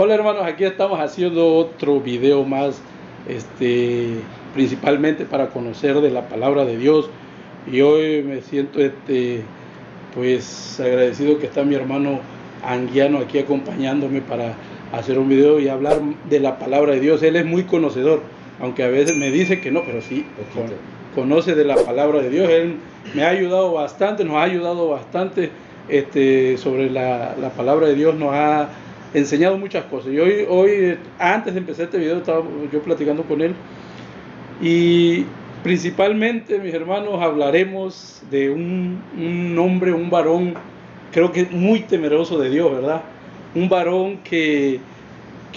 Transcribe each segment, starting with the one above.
Hola hermanos, aquí estamos haciendo otro video más, principalmente para conocer de la palabra de Dios. Y hoy me siento pues agradecido que está mi hermano Anguiano aquí acompañándome para hacer un video y hablar de la palabra de Dios. Él es muy conocedor, aunque a veces me dice que no, pero sí, conoce de la palabra de Dios. Él me ha ayudado bastante, nos ha ayudado bastante sobre la palabra de Dios, nos ha enseñado muchas cosas. Y hoy, antes de empezar este video, estaba yo platicando con él y principalmente, mis hermanos, hablaremos de un hombre, un varón, creo que muy temeroso de Dios, ¿verdad? Un varón que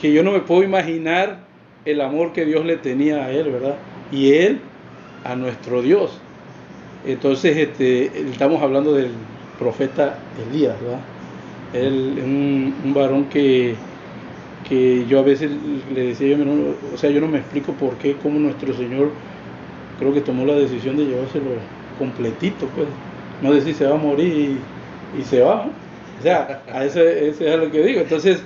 yo no me puedo imaginar el amor que Dios le tenía a él, ¿verdad? Y él a nuestro Dios. Entonces, estamos hablando del profeta Elías, ¿verdad? Él, un varón que yo a veces le decía, yo no me explico por qué, cómo nuestro Señor creo que tomó la decisión de llevárselo completito, pues, no decir se va a morir y se va, ¿no? O sea, ese es lo que digo. Entonces,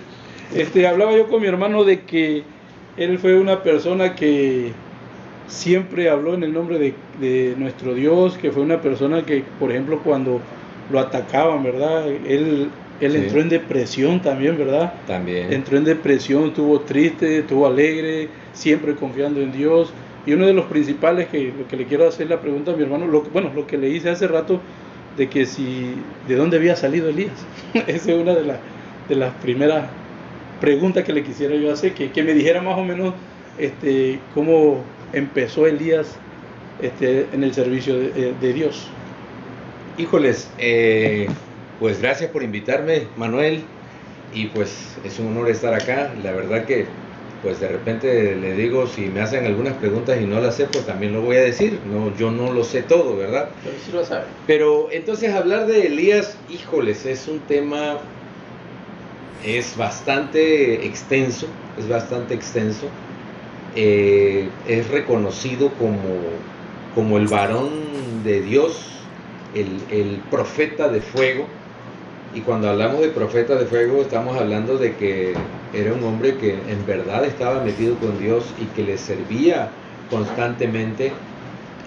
hablaba yo con mi hermano de que él fue una persona que siempre habló en el nombre de nuestro Dios, que fue una persona que, por ejemplo, cuando lo atacaban, ¿verdad? Él sí entró en depresión también, ¿verdad? También. Entró en depresión, estuvo triste, estuvo alegre, siempre confiando en Dios. Y uno de los principales, lo que le quiero hacer la pregunta a mi hermano, lo que le hice hace rato, de que de dónde había salido Elías. Esa es una de las primeras preguntas que le quisiera yo hacer, que me dijera más o menos cómo empezó Elías en el servicio de Dios. Híjoles, pues gracias por invitarme, Manuel, y pues es un honor estar acá. La verdad que pues de repente le digo, si me hacen algunas preguntas y no las sé, pues también lo voy a decir. No, yo no lo sé todo, ¿verdad? Pero sí lo sabe. Pero entonces hablar de Elías, híjoles, es un tema, es bastante extenso, es reconocido como el varón de Dios, el profeta de fuego. Y cuando hablamos de profeta de fuego, estamos hablando de que era un hombre que en verdad estaba metido con Dios y que le servía constantemente.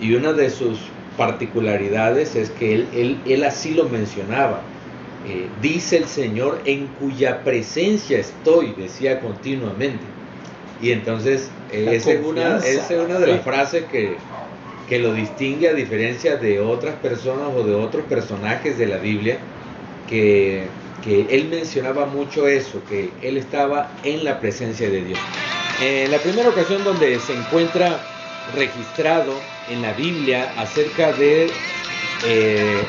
Y una de sus particularidades es que él así lo mencionaba. Dice el Señor, en cuya presencia estoy, decía continuamente. Y entonces esa es una de las frases que lo distingue, a diferencia de otras personas o de otros personajes de la Biblia, que él mencionaba mucho eso, que él estaba en la presencia de Dios. La primera ocasión donde se encuentra registrado en la Biblia acerca de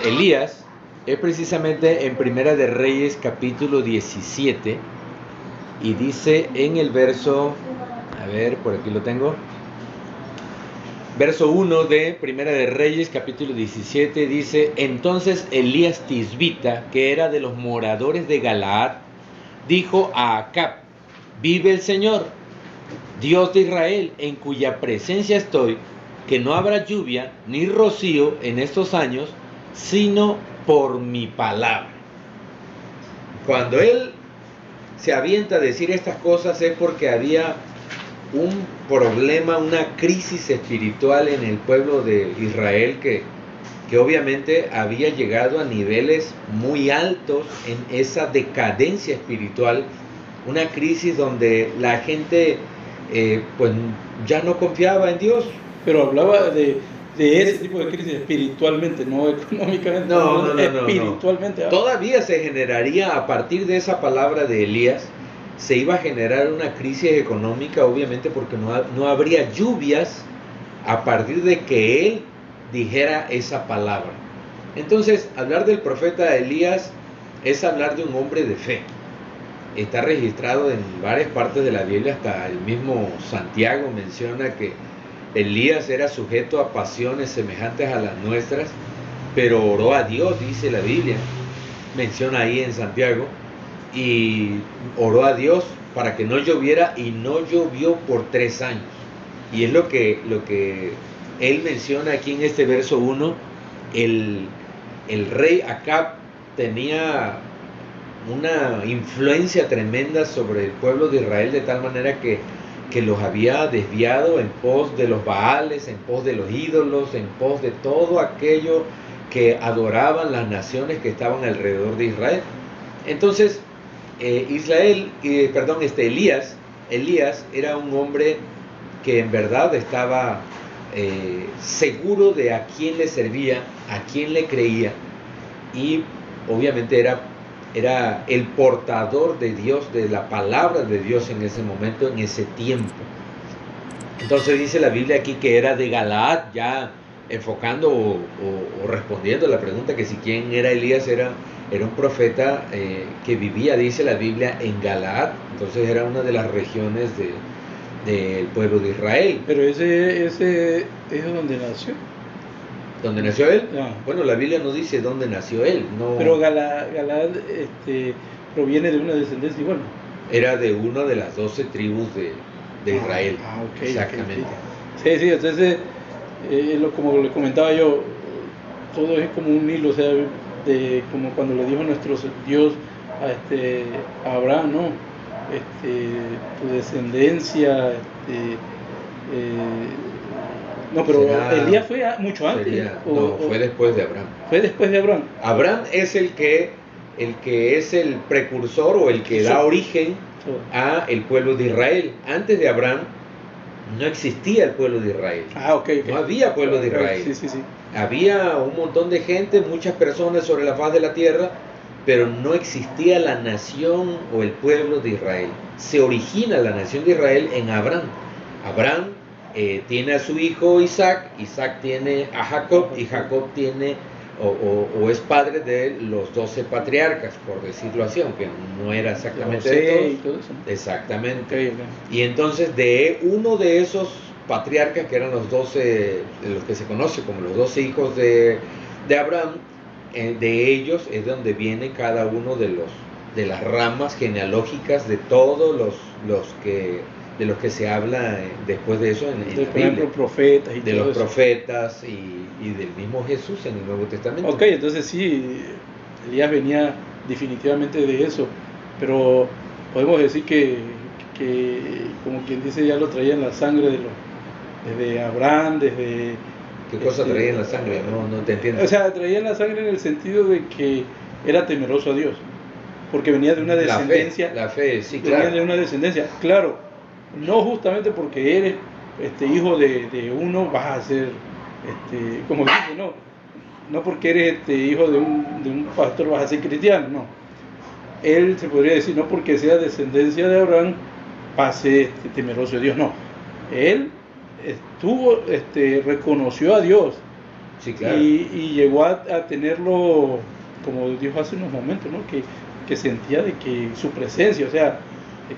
Elías es precisamente en Primera de Reyes capítulo 17, y dice en el verso, a ver, por aquí lo tengo, verso 1 de Primera de Reyes, capítulo 17, dice: entonces Elías Tisbita, que era de los moradores de Galaad, dijo a Acab: vive el Señor, Dios de Israel, en cuya presencia estoy, que no habrá lluvia ni rocío en estos años, sino por mi palabra. Cuando él se avienta a decir estas cosas es porque había un problema, una crisis espiritual en el pueblo de Israel que obviamente había llegado a niveles muy altos en esa decadencia espiritual, una crisis donde la gente pues ya no confiaba en Dios. Pero hablaba de ese tipo de crisis espiritualmente, no económicamente, no, espiritualmente. No. Todavía se generaría a partir de esa palabra de Elías. Se iba a generar una crisis económica, obviamente, porque no habría lluvias a partir de que él dijera esa palabra. Entonces, hablar del profeta Elías es hablar de un hombre de fe. Está registrado en varias partes de la Biblia, hasta el mismo Santiago menciona que Elías era sujeto a pasiones semejantes a las nuestras, pero oró a Dios, dice la Biblia, menciona ahí en Santiago, y oró a Dios para que no lloviera, y no llovió por 3 años. Y es lo que él menciona aquí en este verso 1. El rey Acab tenía una influencia tremenda sobre el pueblo de Israel, de tal manera que los había desviado en pos de los Baales, en pos de los ídolos, en pos de todo aquello que adoraban las naciones que estaban alrededor de Israel. Entonces, Elías era un hombre que en verdad estaba seguro de a quién le servía, a quién le creía, y obviamente era el portador de Dios, de la palabra de Dios en ese momento, en ese tiempo. Entonces dice la Biblia aquí que era de Galaad, ya enfocando o respondiendo a la pregunta que si quién era Elías, era un profeta que vivía, dice la Biblia, en Galaad. Entonces era una de las regiones del pueblo de Israel. Pero ese es donde nació. ¿Dónde nació él? Ah. Bueno, la Biblia no dice dónde nació él. No. Pero Galaad proviene de una descendencia igual. Era de una de las 12 tribus de Israel. Okay, exactamente. Okay. Sí, entonces, como le comentaba yo, todo es como un hilo, o sea, como cuando le dijo nuestro Dios a Abraham, ¿no? Tu descendencia, no, pero Elías fue mucho antes. Fue después de Abraham. Fue después de Abraham. Abraham es el que es el precursor o el que da origen a el pueblo de Israel. Antes de Abraham no existía el pueblo de Israel. Okay. No había pueblo de Israel. Sí. Había un montón de gente, muchas personas sobre la faz de la tierra, pero no existía la nación o el pueblo de Israel. Se origina la nación de Israel en Abraham. Abraham tiene a su hijo Isaac, Isaac tiene a Jacob, y Jacob tiene o es padre de los 12 patriarcas, por decirlo así, aunque no era exactamente de todos. Exactamente. Okay. Y entonces de uno de esos patriarcas, que eran los 12, los que se conoce como los 12 hijos de Abraham, de ellos es donde viene cada uno de las ramas genealógicas de todos los que se habla después de eso en la Biblia. Por ejemplo, profetas y de los profetas y del mismo Jesús en el Nuevo Testamento. Ok, entonces sí, Elías venía definitivamente de eso, pero podemos decir que como quien dice, ya lo traía en la sangre desde Abraham, desde... ¿Qué cosa traía en la sangre? No te entiendo. O sea, traía en la sangre en el sentido de que era temeroso a Dios, porque venía de una descendencia. La fe, sí, venía claro. de una descendencia, claro, no justamente porque eres hijo de uno vas a ser, como dice, no porque eres hijo de un pastor vas a ser cristiano, no. Él se podría decir, no porque sea descendencia de Abraham va a ser temeroso de Dios, no. Él reconoció a Dios, sí, claro. y llegó a tenerlo, como dijo hace unos momentos, ¿no? que sentía de que su presencia, o sea,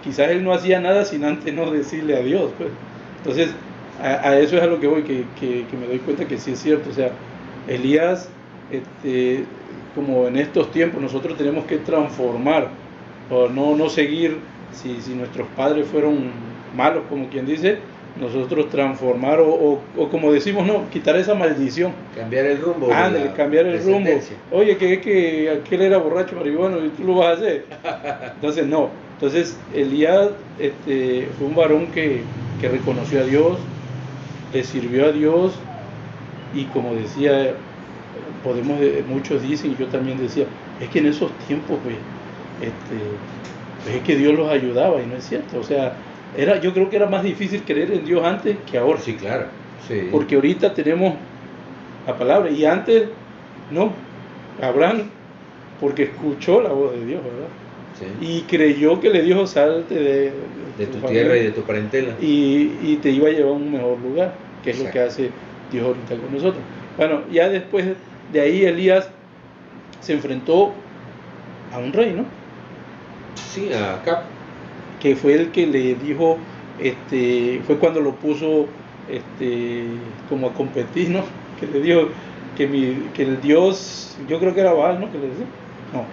quizás él no hacía nada sin antes no decirle a Dios, pues. Entonces a eso es a lo que voy, que me doy cuenta que sí es cierto, o sea, Elías, como en estos tiempos nosotros tenemos que transformar, o no seguir, si nuestros padres fueron malos, como quien dice, nosotros transformar o como decimos, no, quitar esa maldición. Cambiar el rumbo. Cambiar el rumbo. Oye, que aquel era borracho, marihuano, y tú lo vas a hacer. Entonces, no. Entonces, Elías fue un varón que reconoció a Dios, le sirvió a Dios, y como decía, muchos dicen, y yo también decía, es que en esos tiempos, pues, es que Dios los ayudaba, y no es cierto. O sea, yo creo que era más difícil creer en Dios antes que ahora. Sí, claro. Sí. Porque ahorita tenemos la palabra, y antes no. Abraham, porque escuchó la voz de Dios, ¿verdad? Sí. Y creyó que le dijo, salte de tu tierra y de tu parentela, y te iba a llevar a un mejor lugar, que es lo que hace Dios ahorita con nosotros. Bueno, ya después de ahí Elías se enfrentó a un rey, ¿no? Sí, a Acab, que fue el que le dijo, fue cuando lo puso como a competir, ¿no? Que le dijo que el Dios, yo creo que era Baal, ¿no? Que le decía. No.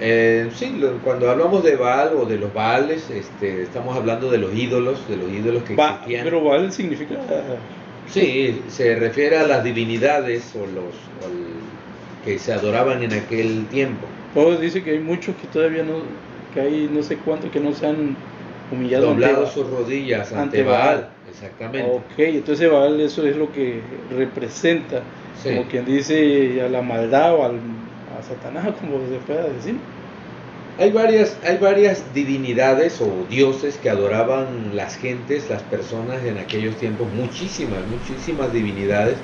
Sí, cuando hablamos de Baal o de los Baales, estamos hablando de los ídolos que existían. Pero Baal significa... Sí, se refiere a las divinidades que se adoraban en aquel tiempo. Pablo dice que hay muchos que todavía que hay no sé cuántos que no se han humillado doblado sus rodillas ante Baal. Exactamente. Ok, entonces Baal eso es lo que representa, Sí. como quien dice, a la maldad o a Satanás, como se pueda decir. Hay varias divinidades o dioses que adoraban las gentes, las personas en aquellos tiempos, muchísimas divinidades.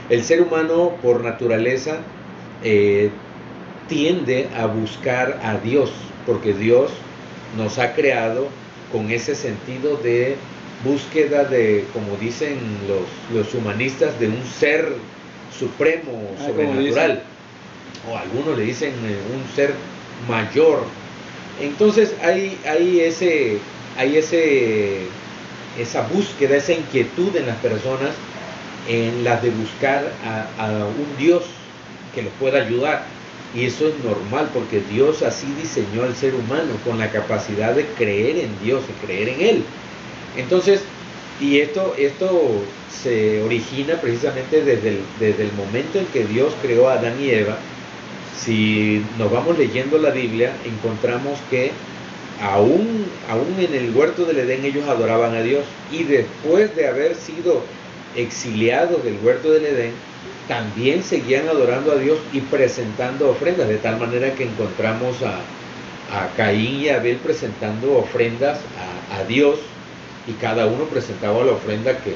El ser humano por naturaleza tiende a buscar a Dios, porque Dios nos ha creado con ese sentido de búsqueda de, como dicen los humanistas, de un ser supremo, sobrenatural, o algunos le dicen un ser mayor. Entonces hay esa búsqueda, esa inquietud en las personas, en las de buscar a un Dios que los pueda ayudar. Y eso es normal, porque Dios así diseñó al ser humano, con la capacidad de creer en Dios, de creer en Él. Entonces, y esto se origina precisamente desde el momento en que Dios creó a Adán y Eva. Si nos vamos leyendo la Biblia, encontramos que aún en el huerto del Edén ellos adoraban a Dios, y después de haber sido exiliados del huerto del Edén, también seguían adorando a Dios y presentando ofrendas, de tal manera que encontramos a Caín y Abel presentando ofrendas a Dios, y cada uno presentaba la ofrenda que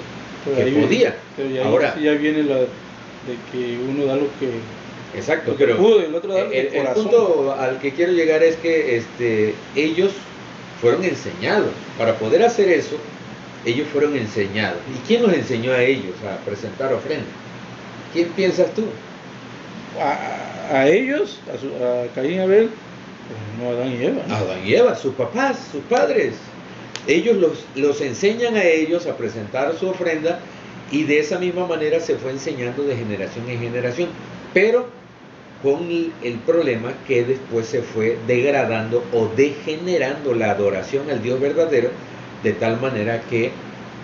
podía. Pero ahora ya viene la de que uno da lo que... Exacto, pero el otro el punto al que quiero llegar es que ellos fueron enseñados. Para poder hacer eso, ellos fueron enseñados. ¿Y quién los enseñó a ellos a presentar ofrendas? ¿Quién piensas tú? A ellos, a Caín y Abel, pues no Adán y Eva. ¿No? Adán y Eva, sus papás, sus padres. Ellos los enseñan a ellos a presentar su ofrenda, y de esa misma manera se fue enseñando de generación en generación. Pero con el problema que después se fue degradando o degenerando la adoración al Dios verdadero, de tal manera que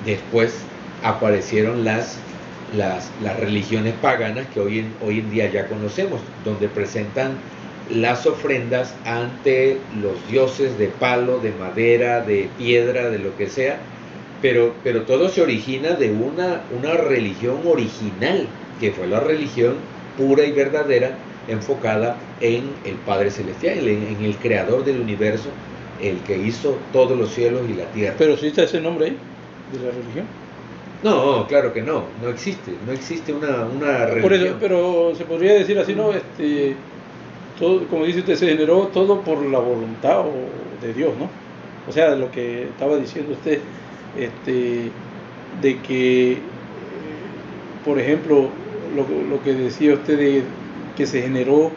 después aparecieron las religiones paganas que hoy en día ya conocemos, donde presentan las ofrendas ante los dioses de palo, de madera, de piedra, de lo que sea, pero todo se origina de una religión original, que fue la religión pura y verdadera, enfocada en el Padre Celestial, en el Creador del universo, el que hizo todos los cielos y la tierra. ¿Pero sí está ese nombre ahí, de la religión? No, claro que no existe una religión. Por eso, pero se podría decir así, ¿no? Todo, como dice usted, se generó todo por la voluntad de Dios, ¿no? O sea, lo que estaba diciendo usted, de que, por ejemplo, lo que decía usted de que se generó,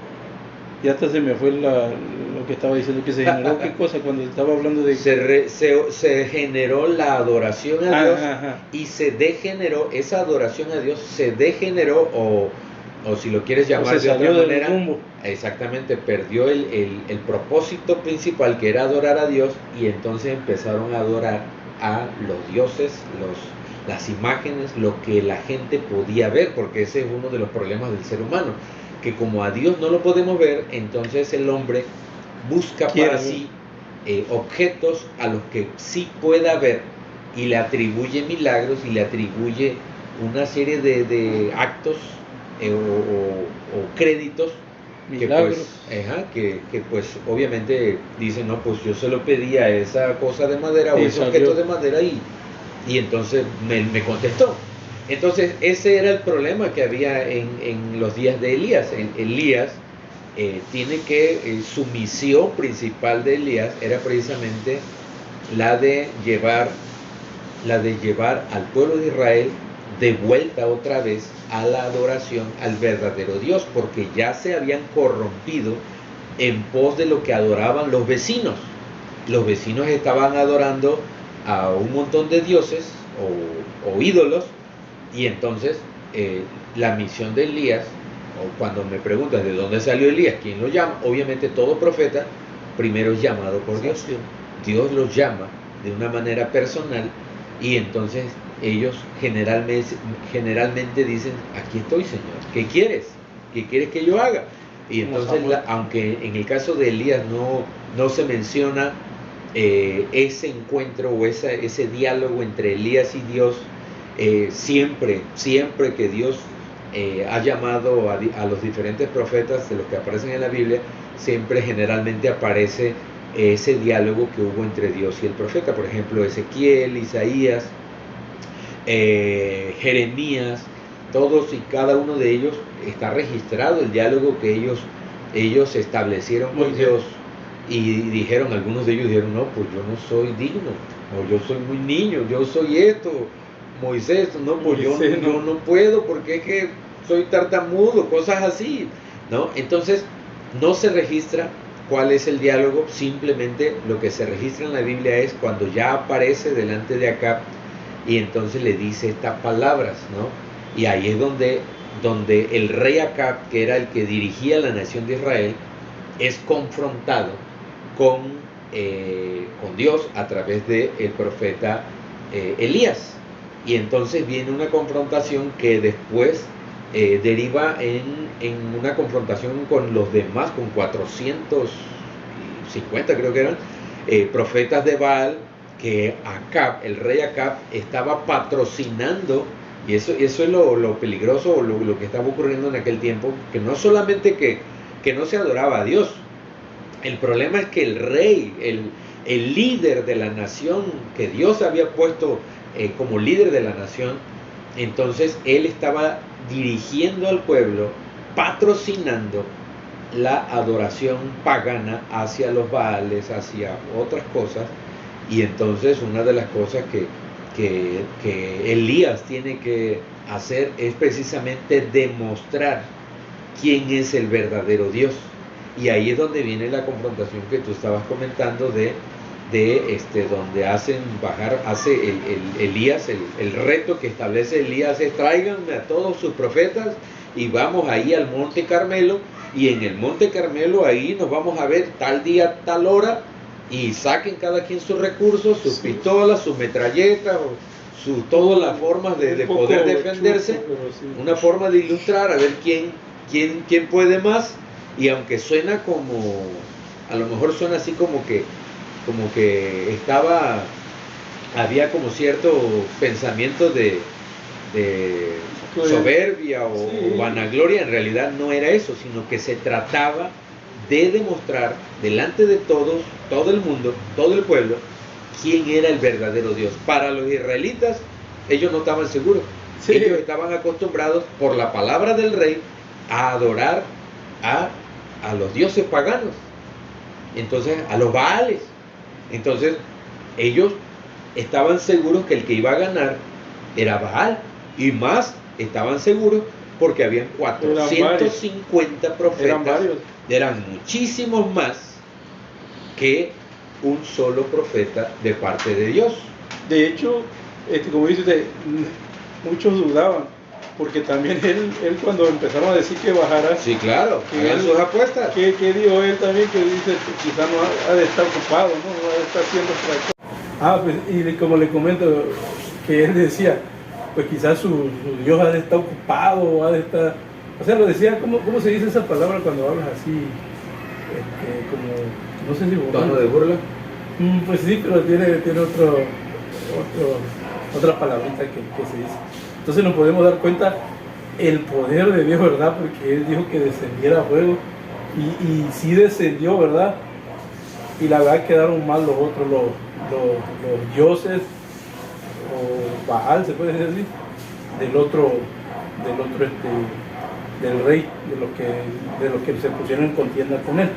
ya hasta se me fue lo que estaba diciendo, que se generó, ¿qué cosa? Cuando estaba hablando de... Se generó la adoración a Dios, ajá. Y se degeneró, esa adoración a Dios se degeneró, o si lo quieres llamar de otra manera, exactamente, perdió el propósito principal, que era adorar a Dios, y entonces empezaron a adorar a los dioses, las imágenes, lo que la gente podía ver, porque ese es uno de los problemas del ser humano, que como a Dios no lo podemos ver, entonces el hombre busca para sí objetos a los que sí pueda ver, y le atribuye milagros y le atribuye una serie de actos o créditos que pues obviamente dicen, no, pues yo se lo pedí a esa cosa de madera o ese objeto de madera y entonces me contestó. Entonces ese era el problema que había en los días de Elías. Elías tiene que, su misión principal de Elías era precisamente la de llevar al pueblo de Israel de vuelta otra vez a la adoración al verdadero Dios, porque ya se habían corrompido en pos de lo que adoraban los vecinos. Los vecinos estaban adorando a un montón de dioses o ídolos, y entonces la misión de Elías, o cuando me preguntas de dónde salió Elías, ¿quién lo llama? Obviamente todo profeta primero es llamado por Dios. Dios los llama de una manera personal, y entonces ellos generalmente dicen, aquí estoy, Señor, ¿qué quieres? ¿Qué quieres que yo haga? Y entonces, aunque en el caso de Elías no se menciona ese encuentro o ese diálogo entre Elías y Dios. Siempre que Dios ha llamado a los diferentes profetas de los que aparecen en la Biblia, siempre generalmente aparece ese diálogo que hubo entre Dios y el profeta. Por ejemplo, Ezequiel, Isaías, Jeremías, todos y cada uno de ellos está registrado el diálogo que ellos establecieron con Dios, y dijeron, algunos de ellos dijeron, no, pues yo no soy digno, o yo soy muy niño, yo soy esto, Moisés, no, pues yo no puedo, porque es que soy tartamudo, cosas así, ¿no? Entonces, no se registra cuál es el diálogo, simplemente lo que se registra en la Biblia es cuando ya aparece delante de Acab, y entonces le dice estas palabras, ¿no? Y ahí es donde el rey Acab, que era el que dirigía la nación de Israel, es confrontado con Dios a través del profeta Elías. Y entonces viene una confrontación que después deriva en una confrontación con los demás, con 450 creo que eran, profetas de Baal, que Acab, el rey Acab, estaba patrocinando. Y eso es lo peligroso, lo que estaba ocurriendo en aquel tiempo, que no solamente que no se adoraba a Dios. El problema es que el rey, el líder de la nación, que Dios había puesto como líder de la nación, entonces él estaba dirigiendo al pueblo, patrocinando la adoración pagana hacia los Baales, hacia otras cosas. Y entonces una de las cosas que Elías tiene que hacer es precisamente demostrar quién es el verdadero Dios. Y ahí es donde viene la confrontación que tú estabas comentando donde hace Elías, el reto que establece Elías es: tráiganme a todos sus profetas y vamos ahí al Monte Carmelo, y en el Monte Carmelo ahí nos vamos a ver tal día, tal hora, y saquen cada quien sus recursos, sus pistolas, sus metralletas, todas las formas de poder defenderse, una forma de ilustrar, a ver quién puede más. Y aunque suena a lo mejor suena así como que había como cierto pensamiento de soberbia o vanagloria, en realidad no era eso, sino que se trataba de demostrar delante de todos, todo el mundo, todo el pueblo, quién era el verdadero Dios. Para los israelitas, ellos no estaban seguros. Ellos estaban acostumbrados, por la palabra del rey, a adorar a los dioses paganos, entonces a los Baales. Entonces ellos estaban seguros que el que iba a ganar era Baal, y más estaban seguros porque habían 450 profetas, eran muchísimos más que un solo profeta de parte de Dios. De hecho, como dice usted, muchos dudaban, porque también él cuando empezaron a decir que bajara, sí, claro, hagan sus apuestas. ¿Qué dijo él también? Que dice que quizás no ha de estar ocupado, no ha de estar haciendo otra cosa. Pues, y como le comento, que él decía, pues quizás su Dios ha de estar ocupado, ha de estar, o sea, lo decía, ¿cómo se dice esa palabra cuando hablas así? Como, no sé si ¿tono de burla? Pues sí, pero tiene otra palabrita que se dice. Entonces nos podemos dar cuenta el poder de Dios, ¿verdad? Porque Él dijo que descendiera fuego, y sí descendió, ¿verdad? Y la verdad quedaron mal los otros, los dioses, o Baal, se puede decir así, del rey, de los que se pusieron en contienda con él.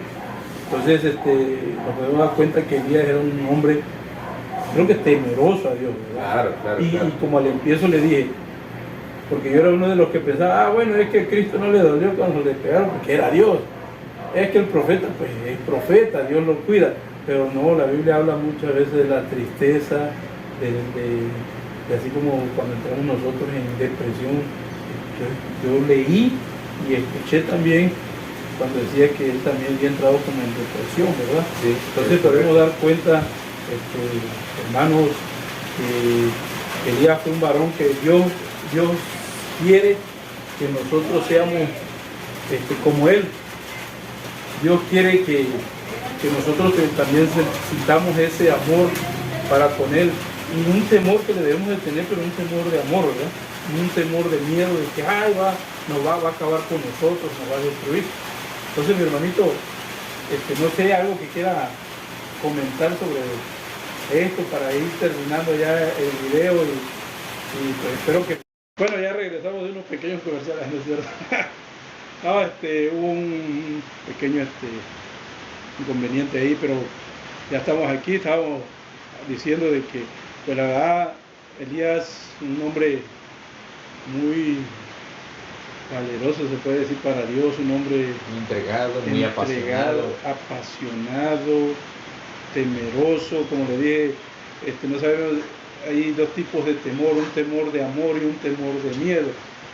Entonces nos podemos dar cuenta que Elías era un hombre, creo que temeroso a Dios, ¿verdad? Claro. Y como al empiezo le dije, porque yo era uno de los que pensaba, bueno, es que a Cristo no le dolió cuando le pegaron, porque era Dios. Es que el profeta, pues es profeta, Dios lo cuida. Pero no, la Biblia habla muchas veces de la tristeza, de así como cuando entramos nosotros en depresión. Yo leí y escuché también cuando decía que él también había entrado como en depresión, ¿verdad? Sí. Entonces podemos dar cuenta, hermanos, que Elías fue un varón que Dios quiere que nosotros seamos como él. Dios quiere que que nosotros también sintamos ese amor para con Él, y un temor que le debemos de tener, pero un temor de amor, ¿verdad? Un temor de miedo de que nos va a acabar con nosotros, nos va a destruir. Entonces, mi hermanito, no sé, algo que quiera comentar sobre esto para ir terminando ya el video, y pues espero que... Bueno, ya regresamos de unos pequeños comerciales, ¿no es cierto? No, hubo un pequeño inconveniente ahí, pero ya estamos aquí. Estábamos diciendo de que, pues la verdad, Elías, un hombre muy valeroso, se puede decir, para Dios, un hombre muy apasionado, temeroso, como le dije, no sabemos, hay dos tipos de temor, un temor de amor y un temor de miedo.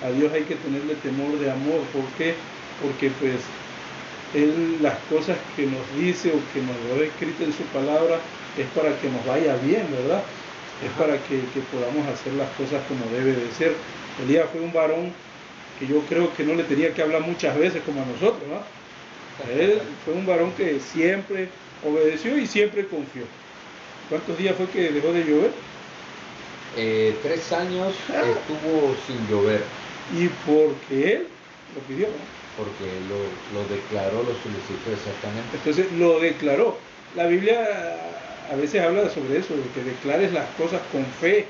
A Dios hay que tenerle temor de amor. ¿Por qué? Porque pues Él, las cosas que nos dice o que nos lo ha escrito en su palabra, es para que nos vaya bien, ¿verdad? Es para que podamos hacer las cosas como debe de ser. Elías fue un varón que yo creo que no le tenía que hablar muchas veces como a nosotros, ¿no? Él fue un varón que siempre obedeció y siempre confió. ¿Cuántos días fue que dejó de llover? 3 años estuvo sin llover. Y porque Él lo pidió, ¿no? Porque lo declaró, lo solicitó exactamente. Entonces lo declaró. La Biblia a veces habla sobre eso, de que declares las cosas con fe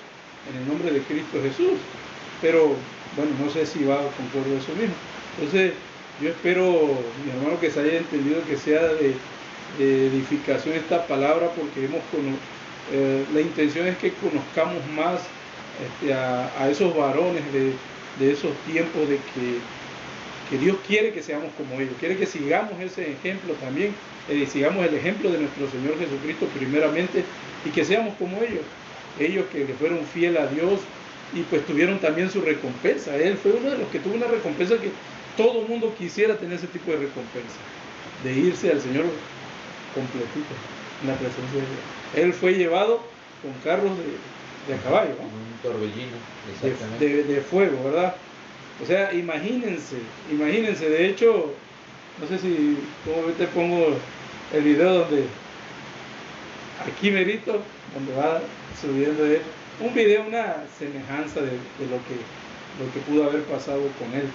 en el nombre de Cristo Jesús. Pero bueno, no sé si va concuerdo eso mismo. Entonces yo espero, mi hermano, que se haya entendido, que sea de edificación esta palabra, porque la intención es que conozcamos más a esos varones de esos tiempos, de que Dios quiere que seamos como ellos, quiere que sigamos ese ejemplo también, sigamos el ejemplo de nuestro Señor Jesucristo primeramente, y que seamos como ellos que le fueron fiel a Dios y pues tuvieron también su recompensa. Él fue uno de los que tuvo una recompensa que todo el mundo quisiera tener, ese tipo de recompensa, de irse al Señor completito en la presencia de Dios. Él fue llevado con carros de caballo, ¿no? Un torbellino, exactamente. De fuego, ¿verdad? O sea, imagínense, de hecho, no sé si, como te pongo el video donde, aquí merito, donde va subiendo él, un video, una semejanza de lo que pudo haber pasado con él.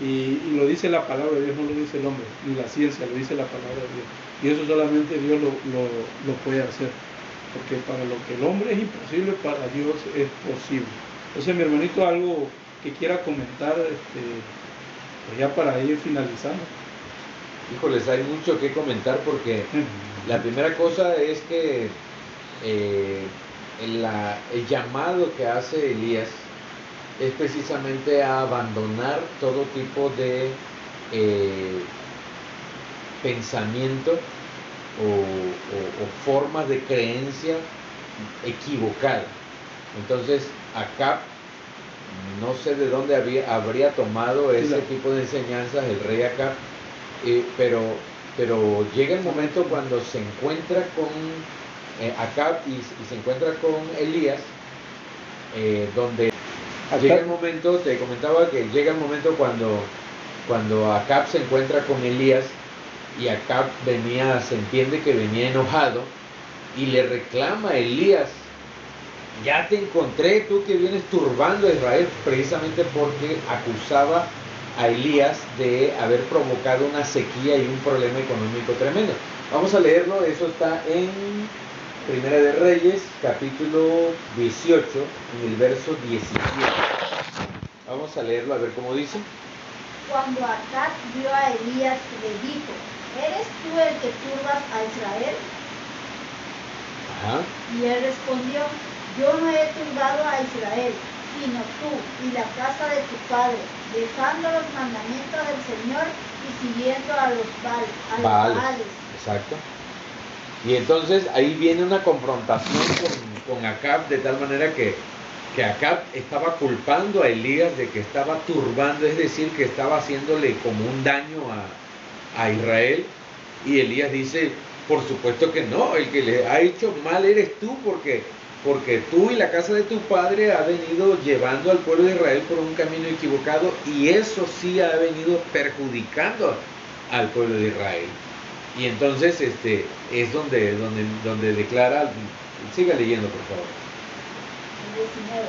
Y lo dice la palabra de Dios, no lo dice el hombre, ni la ciencia, lo dice la palabra de Dios. Y eso solamente Dios lo puede hacer. Porque para lo que el hombre es imposible, para Dios es posible. Entonces, mi hermanito, algo que quiera comentar, pues ya para ir finalizando. Híjoles, hay mucho que comentar, porque la primera cosa es que el llamado que hace Elías es precisamente a abandonar todo tipo de pensamiento o formas de creencia equivocada. Entonces, Acab, no sé de dónde habría tomado ese tipo de enseñanzas el rey Acab, pero llega el momento cuando se encuentra con Acab y se encuentra con Elías, donde llega el momento, te comentaba que llega el momento cuando Acab se encuentra con Elías, y Acab se entiende que venía enojado, y le reclama a Elías: ya te encontré, tú que vienes turbando a Israel, precisamente porque acusaba a Elías de haber provocado una sequía y un problema económico tremendo. Vamos a leerlo, eso está en Primera de Reyes, capítulo 18, en el verso 17. Vamos a leerlo, a ver cómo dice. Cuando Acab vio a Elías, le dijo: ¿eres tú el que turbas a Israel? Ajá. Y él respondió: yo no he turbado a Israel, sino tú y la casa de tu padre, dejando los mandamientos del Señor y siguiendo a los Baales. Exacto. Y entonces ahí viene una confrontación con Acab, de tal manera que Acab estaba culpando a Elías de que estaba turbando, es decir, que estaba haciéndole como un daño a Israel. Y Elías dice: por supuesto que no, el que le ha hecho mal eres tú, porque tú y la casa de tu padre ha venido llevando al pueblo de Israel por un camino equivocado, y eso sí ha venido perjudicando al pueblo de Israel. Y entonces es donde declara, siga leyendo por favor. 19.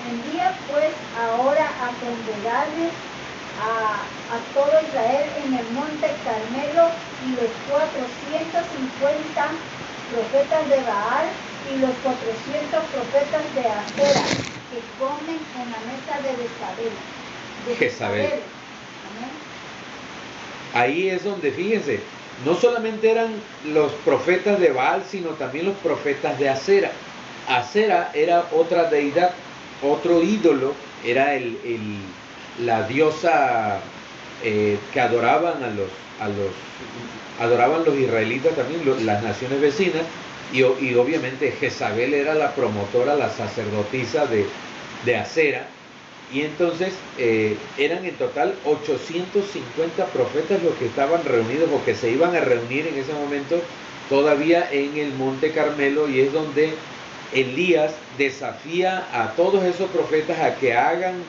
Envía pues ahora a congregarme a todo Israel en el monte Carmelo, y los 450 profetas de Baal y los 400 profetas de Acera, que comen en la mesa de Jezabel. Amén. Ahí es donde, fíjense, no solamente eran los profetas de Baal, sino también los profetas de Acera. Acera era otra deidad, otro ídolo, era la diosa que adoraban adoraban los israelitas también, las naciones vecinas, y obviamente Jezabel era la promotora, la sacerdotisa de Acera. Y entonces eran en total 850 profetas los que estaban reunidos o que se iban a reunir en ese momento todavía en el Monte Carmelo, y es donde Elías desafía a todos esos profetas a que hagan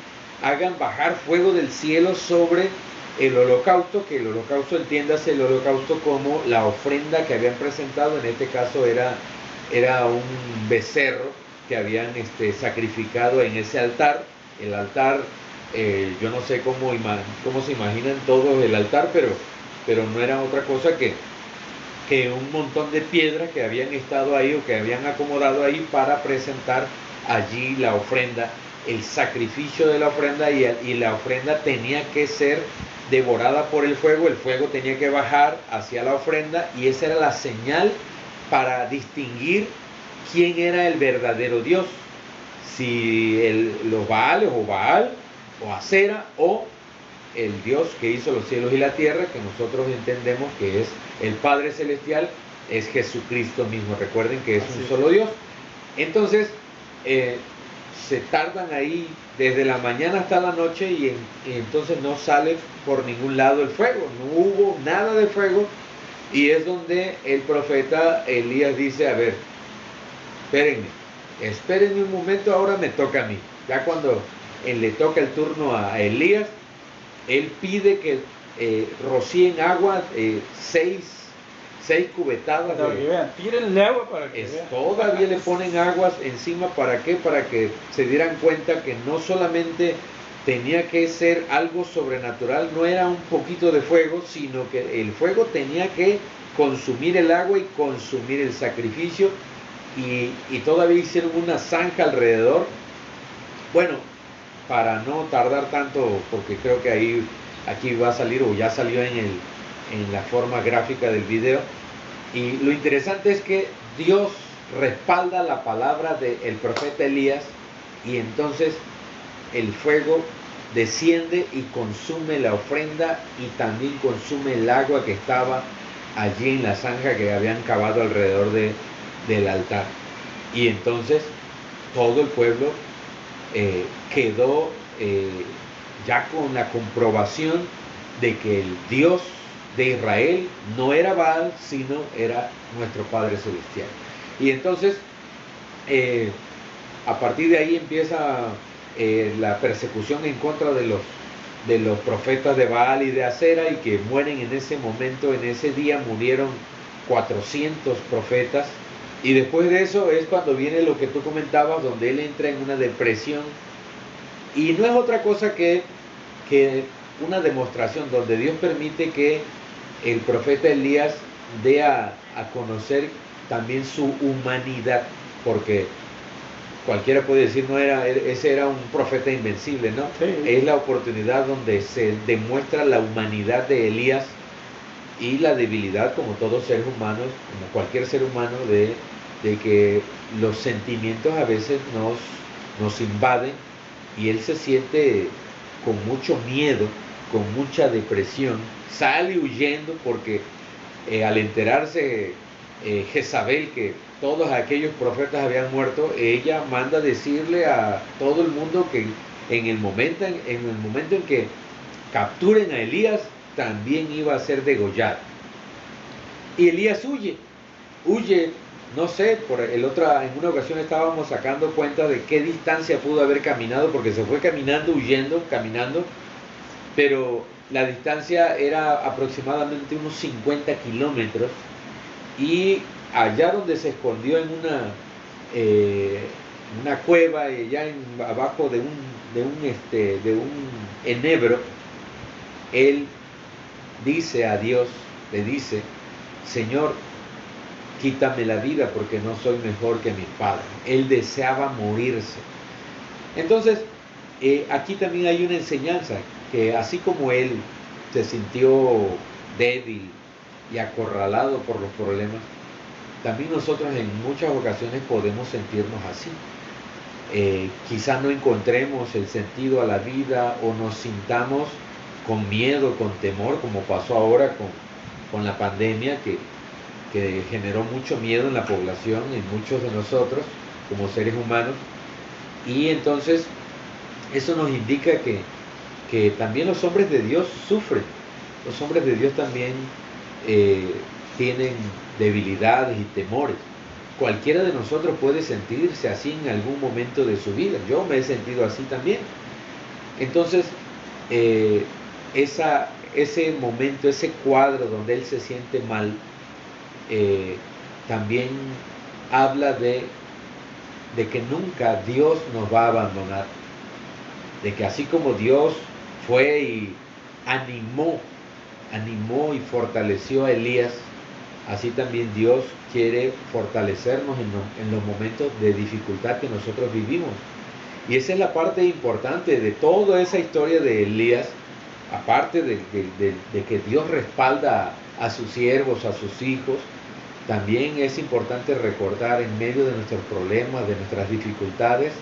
bajar fuego del cielo sobre el holocausto, que el holocausto, entiéndase el holocausto como la ofrenda que habían presentado. En este caso era un becerro que habían sacrificado en ese altar. El altar, yo no sé cómo se imaginan todos el altar, pero no era otra cosa que un montón de piedras que habían estado ahí o que habían acomodado ahí para presentar allí la ofrenda, el sacrificio de la ofrenda, y la ofrenda tenía que ser devorada por el fuego tenía que bajar hacia la ofrenda, y esa era la señal para distinguir quién era el verdadero Dios, si los Baales o Baal o Acera, o el Dios que hizo los cielos y la tierra, que nosotros entendemos que es el Padre Celestial, es Jesucristo mismo. Recuerden que es un solo Dios. Entonces se tardan ahí desde la mañana hasta la noche, y entonces no sale por ningún lado el fuego, no hubo nada de fuego, y es donde el profeta Elías dice: a ver, espérenme un momento, ahora me toca a mí. Ya cuando le toca el turno a Elías, él pide que rocíen agua, 6 cubetadas. Para que vean, tírenle agua para que vean. Todavía le ponen aguas encima. ¿Para qué? Para que se dieran cuenta que no solamente tenía que ser algo sobrenatural, no era un poquito de fuego, sino que el fuego tenía que consumir el agua y consumir el sacrificio. Y todavía hicieron una zanja alrededor. Bueno, para no tardar tanto, porque creo que aquí va a salir, o ya salió en la forma gráfica del video. Y lo interesante es que Dios respalda la palabra del profeta Elías, y entonces el fuego desciende y consume la ofrenda, y también consume el agua que estaba allí en la zanja que habían cavado alrededor del altar. Y entonces todo el pueblo quedó ya con la comprobación de que el Dios de Israel no era Baal, sino era nuestro Padre Celestial. Y entonces a partir de ahí empieza la persecución en contra de los profetas de Baal y de Acera, y que mueren en ese momento. En ese día murieron 400 profetas, y después de eso es cuando viene lo que tú comentabas, donde él entra en una depresión, y no es otra cosa que una demostración donde Dios permite que el profeta Elías dé a conocer también su humanidad, porque cualquiera puede decir, ese era un profeta invencible, ¿no? Sí. Es la oportunidad donde se demuestra la humanidad de Elías y la debilidad, como todos seres humanos, como cualquier ser humano, de que los sentimientos a veces nos invaden, y él se siente con mucho miedo, con mucha depresión, sale huyendo porque al enterarse Jezabel que todos aquellos profetas habían muerto, ella manda decirle a todo el mundo que en el momento en que capturen a Elías, también iba a ser degollado. Y Elías huye, no sé, en una ocasión estábamos sacando cuenta de qué distancia pudo haber caminado, porque se fue caminando, huyendo, caminando, pero la distancia era aproximadamente unos 50 kilómetros, y allá donde se escondió en una cueva, allá abajo de un enebro, él dice a Dios, le dice: Señor, quítame la vida porque no soy mejor que mi padre. Él deseaba morirse. Entonces, aquí también hay una enseñanza, que así como él se sintió débil y acorralado por los problemas, también nosotros en muchas ocasiones podemos sentirnos así. Quizás no encontremos el sentido a la vida, o nos sintamos con miedo, con temor, como pasó ahora con la pandemia, que generó mucho miedo en la población, en muchos de nosotros como seres humanos. Y entonces eso nos indica que también los hombres de Dios sufren. Los hombres de Dios también tienen debilidades y temores. Cualquiera de nosotros puede sentirse así en algún momento de su vida. Yo me he sentido así también. Entonces, ese momento, ese cuadro donde él se siente mal, también habla de que nunca Dios nos va a abandonar. De que así como Dios fue y animó y fortaleció a Elías, así también Dios quiere fortalecernos en los momentos de dificultad que nosotros vivimos. Y esa es la parte importante de toda esa historia de Elías, aparte de que Dios respalda a sus siervos, a sus hijos. También es importante recordar en medio de nuestros problemas, de nuestras dificultades,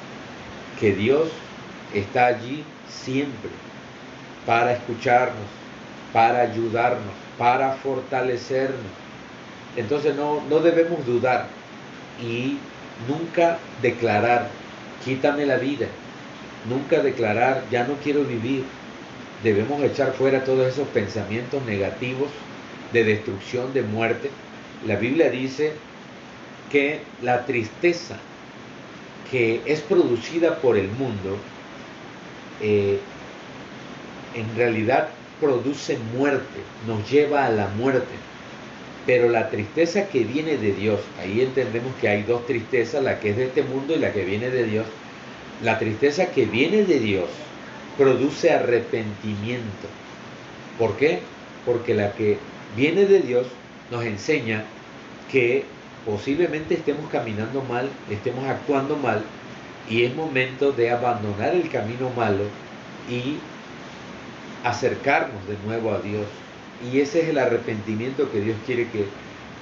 que Dios está allí siempre para escucharnos, para ayudarnos, para fortalecernos. Entonces no debemos dudar y nunca declarar: quítame la vida. Nunca declarar: ya no quiero vivir. Debemos echar fuera todos esos pensamientos negativos de destrucción, de muerte. La Biblia dice que la tristeza que es producida por el mundo en realidad produce muerte, nos lleva a la muerte. Pero la tristeza que viene de Dios, ahí entendemos que hay dos tristezas: la que es de este mundo y la que viene de Dios. La tristeza que viene de Dios produce arrepentimiento. ¿Por qué? Porque la que viene de Dios nos enseña que posiblemente estemos caminando mal, estemos actuando mal, y es momento de abandonar el camino malo y acercarnos de nuevo a Dios. Y ese es el arrepentimiento que Dios quiere que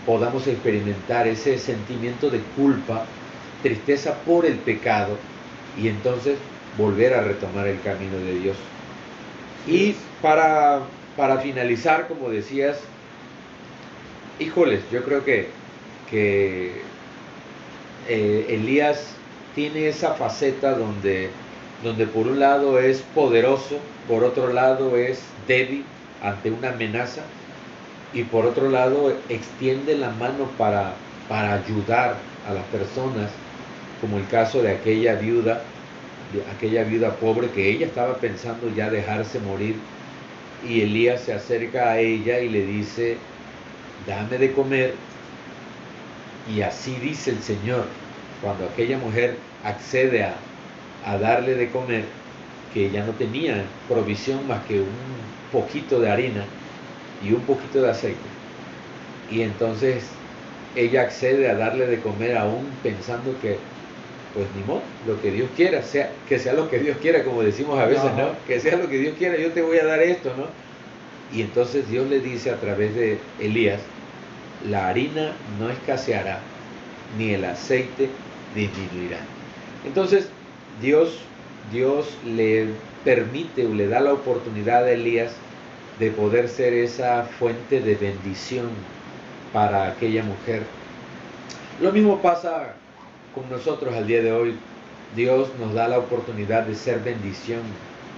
podamos experimentar, ese sentimiento de culpa, tristeza por el pecado, y entonces volver a retomar el camino de Dios. Y para finalizar, como decías, híjoles, yo creo que Elías tiene esa faceta donde por un lado es poderoso, por otro lado es débil ante una amenaza, y por otro lado extiende la mano para ayudar a las personas, como el caso de aquella viuda pobre, que ella estaba pensando ya dejarse morir, y Elías se acerca a ella y le dice: dame de comer. Y así dice el Señor, cuando aquella mujer accede a darle de comer, que ella no tenía provisión más que un poquito de harina y un poquito de aceite, y entonces ella accede a darle de comer, aún pensando que pues ni modo, lo que Dios quiera, que sea lo que Dios quiera, como decimos a veces, ¿no? Que sea lo que Dios quiera, yo te voy a dar esto, ¿no? Y entonces Dios le dice a través de Elías: la harina no escaseará, ni el aceite disminuirá. Entonces Dios le permite o le da la oportunidad a Elías de poder ser esa fuente de bendición para aquella mujer. Lo mismo pasa con nosotros al día de hoy. Dios nos da la oportunidad de ser bendición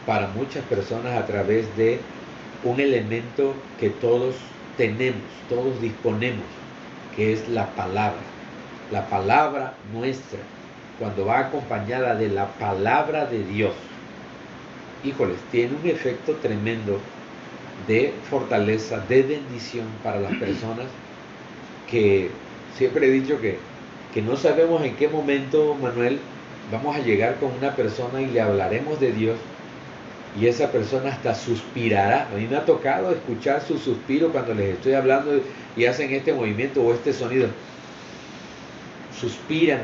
para muchas personas a través de un elemento que todos tenemos, todos disponemos, que es la palabra nuestra. Cuando va acompañada de la palabra de Dios, híjoles, tiene un efecto tremendo de fortaleza, de bendición para las personas, que siempre he dicho que no sabemos en qué momento, Manuel, vamos a llegar con una persona y le hablaremos de Dios y esa persona hasta suspirará. A mí me ha tocado escuchar su suspiro cuando les estoy hablando y hacen este movimiento o este sonido. Suspiran,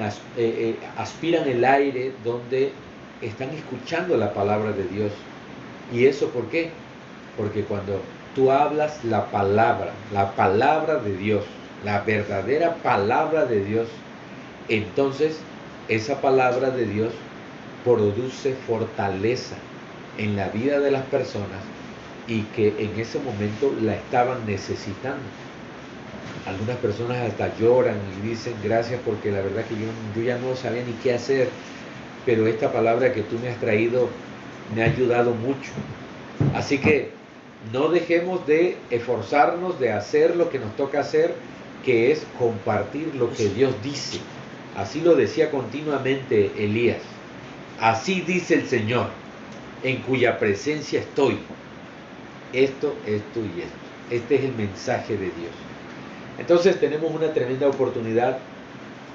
aspiran el aire donde están escuchando la palabra de Dios. ¿Y eso por qué? Porque cuando tú hablas la palabra de Dios, la verdadera palabra de Dios, entonces esa palabra de Dios produce fortaleza en la vida de las personas y que en ese momento la estaban necesitando. Algunas personas hasta lloran y dicen gracias porque la verdad que yo ya no sabía ni qué hacer, pero esta palabra que tú me has traído me ha ayudado mucho. Así que no dejemos de esforzarnos, de hacer lo que nos toca hacer, que es compartir lo que Dios dice. Así lo decía continuamente Elías. Así dice el Señor, en cuya presencia estoy. Esto y esto. Este es el mensaje de Dios. Entonces tenemos una tremenda oportunidad.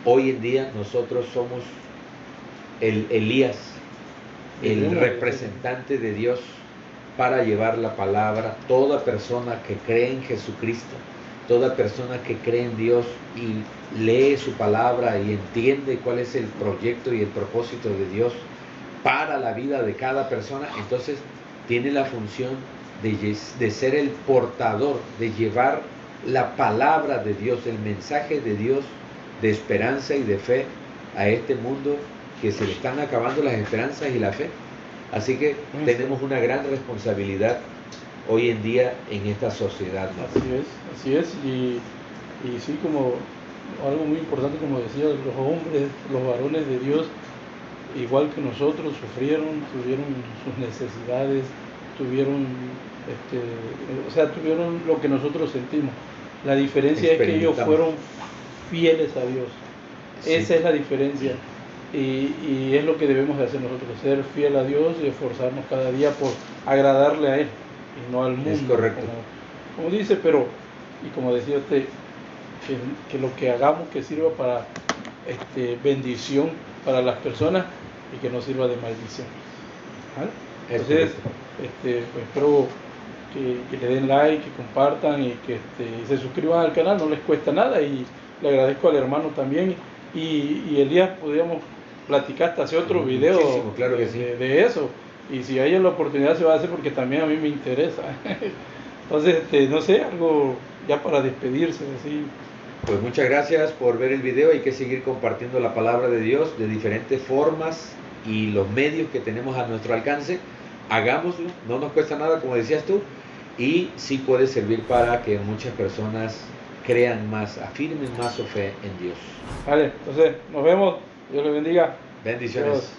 Hoy en día nosotros somos el Elías, el representante de Dios para llevar la palabra. Toda persona que cree en Jesucristo, toda persona que cree en Dios y lee su palabra y entiende cuál es el proyecto y el propósito de Dios para la vida de cada persona, entonces tiene la función de ser el portador, de llevar la palabra de Dios, el mensaje de Dios de esperanza y de fe a este mundo que se le están acabando las esperanzas y la fe. Así que tenemos una gran responsabilidad hoy en día en esta sociedad, ¿no? Así es, y sí, como algo muy importante, como decía, los hombres, los varones de Dios, igual que nosotros, tuvieron sus necesidades, tuvieron lo que nosotros sentimos. La diferencia es que ellos fueron fieles a Dios. Sí. Esa es la diferencia. Y es lo que debemos de hacer nosotros, ser fiel a Dios y esforzarnos cada día por agradarle a Él y no al mundo. Es correcto. Como dice, pero, y como decía usted, que lo que hagamos que sirva para bendición para las personas y que no sirva de maldición. ¿Vale? Entonces, pues espero que le den like, que compartan y que se suscriban al canal, no les cuesta nada, y le agradezco al hermano también. Y Elías, podríamos platicar hasta hacer otro video claro que sí. de eso, y si hay la oportunidad se va a hacer porque también a mí me interesa. Entonces, no sé, algo ya para despedirse, así. Pues muchas gracias por ver el video. Hay que seguir compartiendo la palabra de Dios de diferentes formas y los medios que tenemos a nuestro alcance. Hagámoslo, no nos cuesta nada, como decías tú, y sí puede servir para que muchas personas crean más, afirmen más su fe en Dios. Vale, entonces nos vemos. Dios les bendiga. Bendiciones. Dios.